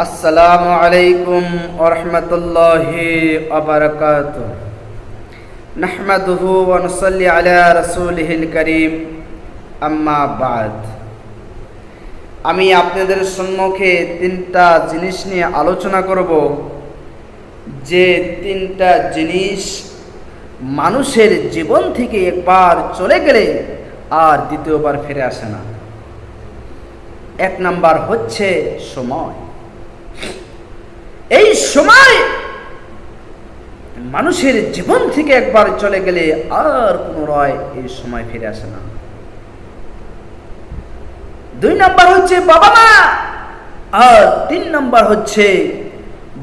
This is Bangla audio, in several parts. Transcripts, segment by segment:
আসসালামু আলাইকুম ওয়া রাহমাতুল্লাহি ওয়া বারাকাতুহু নাহমাদুহু ওয়া নুসাল্লি আলা রাসূলিহিল কারীম আম্মা বাদ। আমি আপনাদের সম্মুখে তিনটা জিনিস নিয়ে আলোচনা করব, যে তিনটা জিনিস মানুষের জীবন থেকে একবার চলে গেলে আর দ্বিতীয়বার ফিরে আসে না। এক নাম্বার হচ্ছে সময়। এই সময় মানুষের জীবন থেকে একবার চলে গেলে আর পুনরায় এই সময় ফিরে আসে না। দুই নাম্বার হচ্ছে বাবা মা, আর তিন নাম্বার হচ্ছে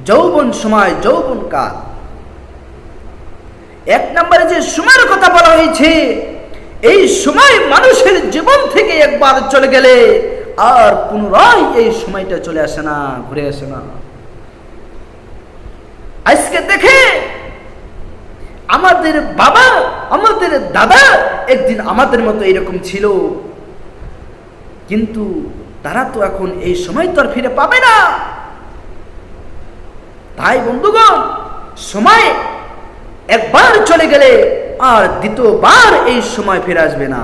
যৌবন সময়, যৌবন কাল। এক নম্বরে যে সময়ের কথা বলা হয়েছে, এই সময় মানুষের জীবন থেকে একবার চলে গেলে আর পুনরায় এই সময়টা চলে আসে না, ঘুরে আসে না। আজকে দেখে আমাদের বাবা, আমাদের দাদা একদিন আমাদের মতো এরকম ছিল, কিন্তু তারা তো এখন এই সময় তো আর ফিরে পাবে না। তাই বন্ধুগণ, সময় একবার চলে গেলে আর দ্বিতীয়বার এই সময় ফিরে আসবে না।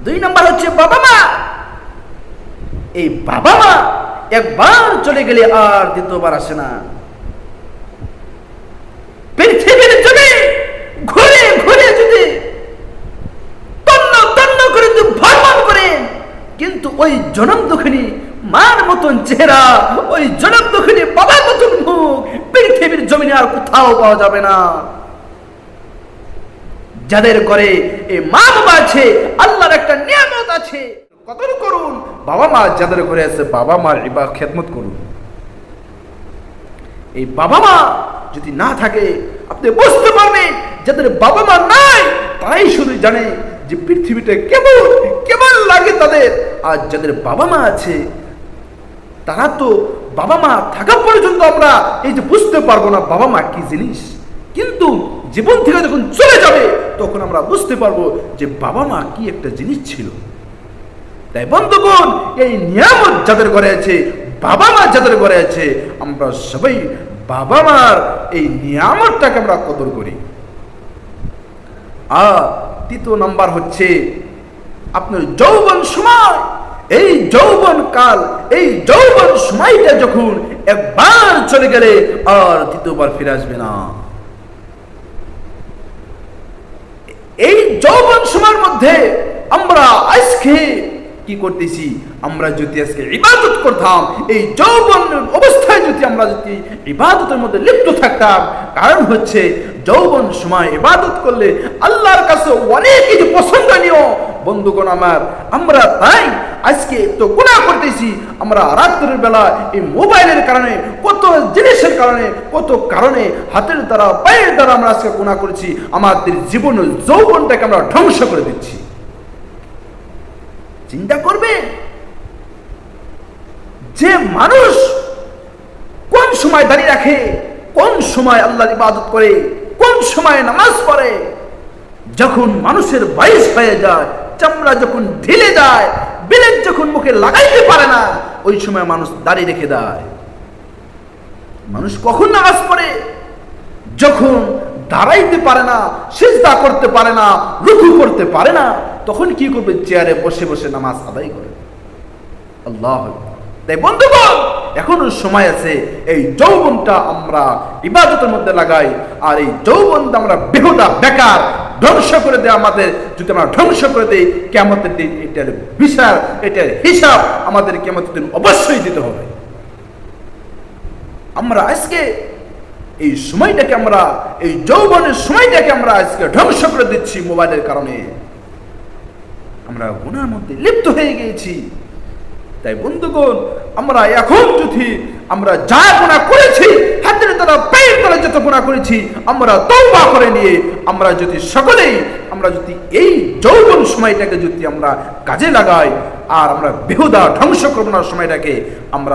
দুই নম্বর হচ্ছে বাবা মা। এই বাবা মা একবার চলে গেলে আর দ্বিতীয়বার আসে না। পৃথিবীর জমি ঘুরে ঘুরে যদি তন্ন তন্ন করে যদি ভ্রমণ করে, কিন্তু ওই জনম দুঃখিনী মার মতন চেহারা, ওই জনম দুঃখিনী বাবার মতন মুখ পৃথিবীর জমিনে আর কোথাও পাওয়া যাবে না। যাদের ঘরে এই মা বাবা আছে, আল্লাহর একটা নিয়ামত আছে, কদর করুন। বাবা মা যাদের ঘরে আছে, বাবা মার ইবাদত খেদমত করুন। এই বাবা মা যদি না থাকে, আপনি বুঝতে পারবেন যাদের বাবা মা নাই তারাই শুধু জানে যে পৃথিবীটা কেমন কেমন লাগে তাদের। আর যাদের বাবা মা আছে তারা তো বাবা মা থাকা পর্যন্ত আমরা এই যে বুঝতে পারবো না বাবা মা কি জিনিস, কিন্তু জীবন থেকে যখন চলে যাবে তখন আমরা বুঝতে পারবো যে বাবা মা কি একটা জিনিস ছিল। তাই বন্ধুগণ, এই নিয়ামত যাদের ঘরে আছে, বাবা মা যাদের ঘরে আছে, আমরা সবাই বাবা মার এই নিয়ামতটাকে আমরা কদর করি। আর তৃতীয় নাম্বার হচ্ছে আপনার যৌবন সময়। এই যৌবন কাল, এই যৌবন সময়টা যখন একবার চলে গেলে আর দ্বিতীয়বার ফিরে আসবে না। এই যৌবন সময়ের মধ্যে আমরা আজকে কি করতেছি? আমরা যদি আজকে ইবাদত করতাম, এই যৌবন অবস্থায় যদি আমরা যদি ইবাদতের মধ্যে লিপ্ত থাকতাম, কারণ হচ্ছে যৌবন সময় ইবাদত করলে আল্লাহর কাছে অনেক কিছু পছন্দনীয়। বন্ধুগণ আমার, আমরা তাই আজকে তো গুনাহ করতেছি। আমরা রাত্রের বেলা এই মোবাইলের কারণে, কত জিনিসের কারণে, কত কারণে, হাতের দ্বারা পায়ের দ্বারা আমরা আজকে গুনাহ করেছি। আমাদের জীবন যৌবনটাকে আমরা ধ্বংস করে দিচ্ছি। চিন্তা করবে যে মানুষ কোন সময় দাঁড়িয়ে রাখে, কোন সময় আল্লাহর ইবাদত করে, কোন সময় নামাজ পড়ে। যখন মানুষের বয়স হয়ে যায়, চামড়া যখন ঢিলে যায়, বিলেন যখন মুখে লাগাইতে পারে না, ওই সময় মানুষ দাঁড়িয়ে রেখে দেয়। মানুষ কখন নামাজ পড়ে? যখন দাঁড়াইতে পারে না, সিজদা করতে পারে না, রুকু করতে পারে না, তখন কি করবে? চেয়ারে বসে বসে নামাজ আদায় করে। আল্লাহ। তাই বন্ধুগণ, এখনো সময় আছে, এই যৌবনটা আমরা ইবাদতের মধ্যে লাগাই। আর এই যৌবনটা আমরা বেহুদা বেকার ধ্বংস করে দেয়। আমাদের যদি আমরা ধ্বংস করে দেই, কিয়ামতের দিন এটার বিচার, এটার হিসাব আমাদের কিয়ামতের দিন অবশ্যই দিতে হবে। আমরা আজকে এই সময়টাকে, আমরা এই যৌবনের সময়টাকে আমরা আজকে ধ্বংস করে দিচ্ছি মোবাইলের কারণে। আমরা গুনার মধ্যে লিপ্ত হয়ে গিয়েছি। তাই বন্ধুগণ, আমরা এখন যদি আমরা যা গুনাহ করেছি, হাতের দ্বারা পায়ের দ্বারা যত গুনাহ করেছি, আমরা তওবা করে নিয়ে আমরা যদি সকলেই আমরা যদি এই যৌবন সময়টাকে যদি আমরা কাজে লাগাই, আর আমরা বেহুদা ধ্বংস করব না সময়টাকে, আমরা